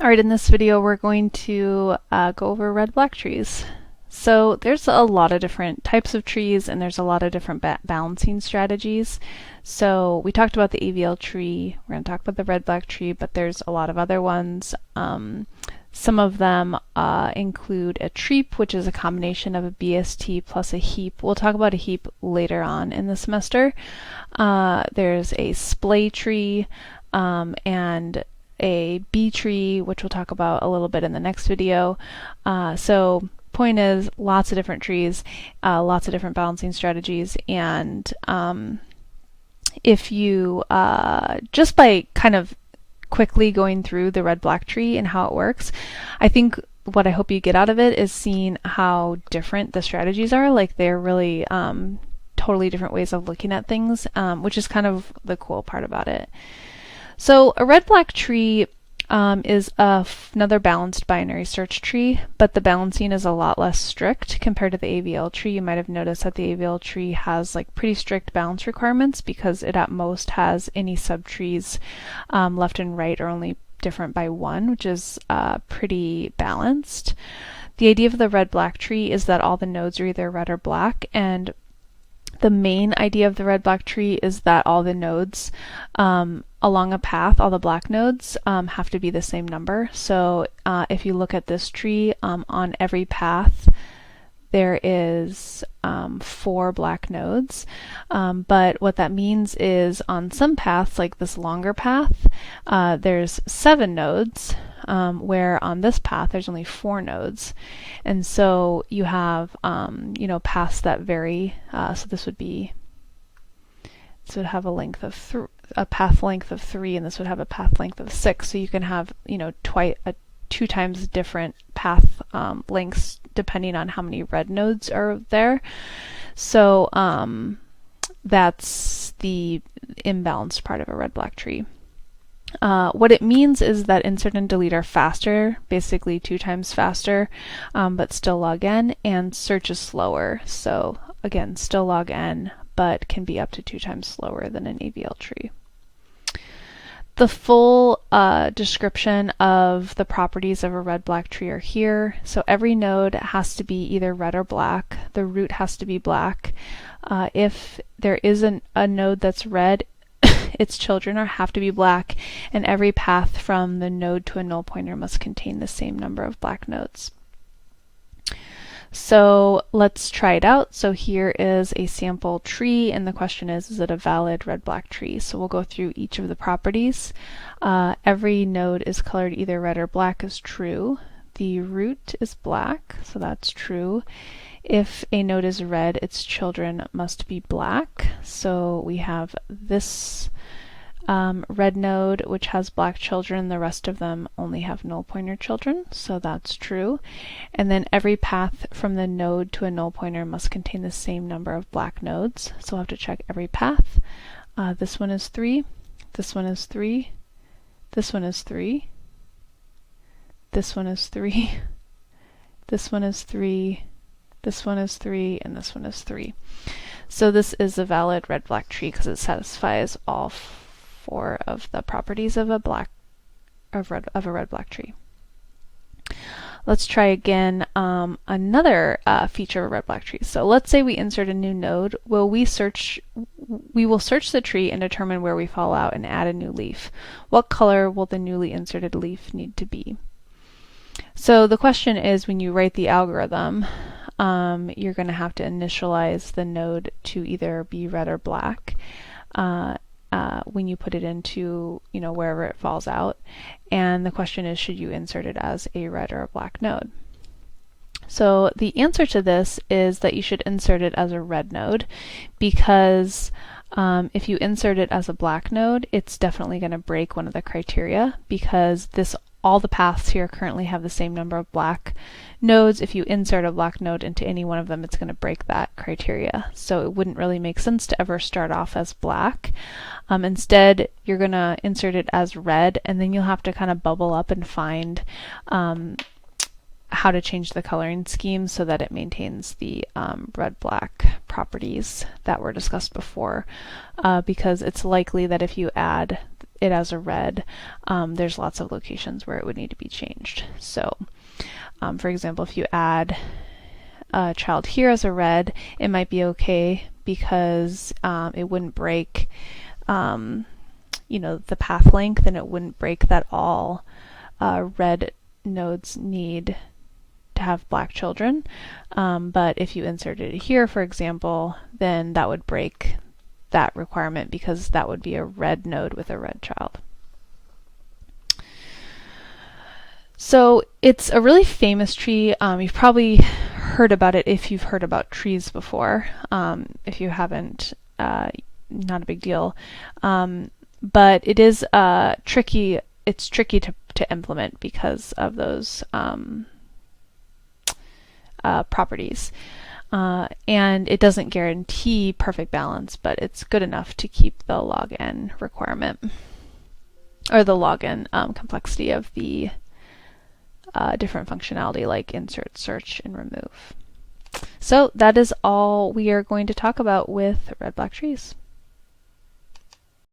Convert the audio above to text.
Alright, in this video we're going to go over RedBlackTrees. So there's a lot of different types of trees and there's a lot of different balancing strategies. So we talked about the AVL tree, we're going to talk about the RedBlack tree, but there's a lot of other ones. Some of them include a treep, which is a combination of a BST plus a heap. We'll talk about a heap later on in the semester. There's a splay tree and a B tree, which we'll talk about a little bit in the next video. So point is, lots of different trees, lots of different balancing strategies, and if you just by kind of quickly going through the red-black tree and how it works, I think what I hope you get out of it is seeing how different the strategies are. Like, they're really totally different ways of looking at things, which is kind of the cool part about it. So a red-black tree is another balanced binary search tree, but the balancing is a lot less strict compared to the AVL tree. You might have noticed that the AVL tree has like pretty strict balance requirements because it at most has any subtrees left and right are only different by one, which is pretty balanced. The idea of the red-black tree is that all the nodes are either red or black, and the main idea of the red-black tree is that all the nodes along a path, all the black nodes, have to be the same number. So if you look at this tree, on every path there is 4 black nodes, but what that means is on some paths, like this longer path, there's 7 nodes, where on this path there's only 4 nodes. And so you have paths that vary. So this would have a path length of 3, and this would have a path length of 6. So you can have 2 times different path lengths depending on how many red nodes are there. So that's the imbalanced part of a red-black tree. What it means is that insert and delete are faster, basically 2 times faster, but still log n, and search is slower. So again, still log n, but can be up to 2 times slower than an AVL tree. The full description of the properties of a red-black tree are here. So every node has to be either red or black. The root has to be black. If there isn't a node that's red, its children have to be black, and every path from the node to a null pointer must contain the same number of black nodes. So let's try it out. So here is a sample tree, and the question is it a valid red-black tree? So we'll go through each of the properties. Every node is colored either red or black is true. The root is black, so that's true. If a node is red, its children must be black. So we have this red node which has black children, the rest of them only have null pointer children, so that's true. And then every path from the node to a null pointer must contain the same number of black nodes, so we'll have to check every path. This one is 3, this one is 3, this one is 3, this one is 3, this one is 3, this one is 3, and this one is 3. So this is a valid red-black tree because it satisfies all 4 of the properties of a red-black tree. Let's try again another feature of a red-black tree. So let's say we insert a new node. We will search the tree and determine where we fall out and add a new leaf. What color will the newly inserted leaf need to be? So the question is, when you write the algorithm, you're going to have to initialize the node to either be red or black when you put it into wherever it falls out, and the question is, should you insert it as a red or a black node? So the answer to this is that you should insert it as a red node, because if you insert it as a black node, it's definitely going to break one of the criteria, because all the paths here currently have the same number of black nodes. If you insert a black node into any one of them, it's going to break that criteria. So it wouldn't really make sense to ever start off as black. Instead, you're going to insert it as red, and then you'll have to kind of bubble up and find how to change the coloring scheme so that it maintains the red-black properties that were discussed before, because it's likely that if you add it as a red, there's lots of locations where it would need to be changed. So, for example, if you add a child here as a red, it might be okay because it wouldn't break, the path length, and it wouldn't break that all red nodes need to have black children. But if you inserted it here, for example, then that would break that requirement because that would be a red node with a red child. So it's a really famous tree. You've probably heard about it if you've heard about trees before. If you haven't, not a big deal. But it is tricky. It's tricky to implement because of those properties. And it doesn't guarantee perfect balance, but it's good enough to keep the log n requirement, or the log n complexity of the different functionality like insert, search, and remove. So that is all we are going to talk about with red-black trees.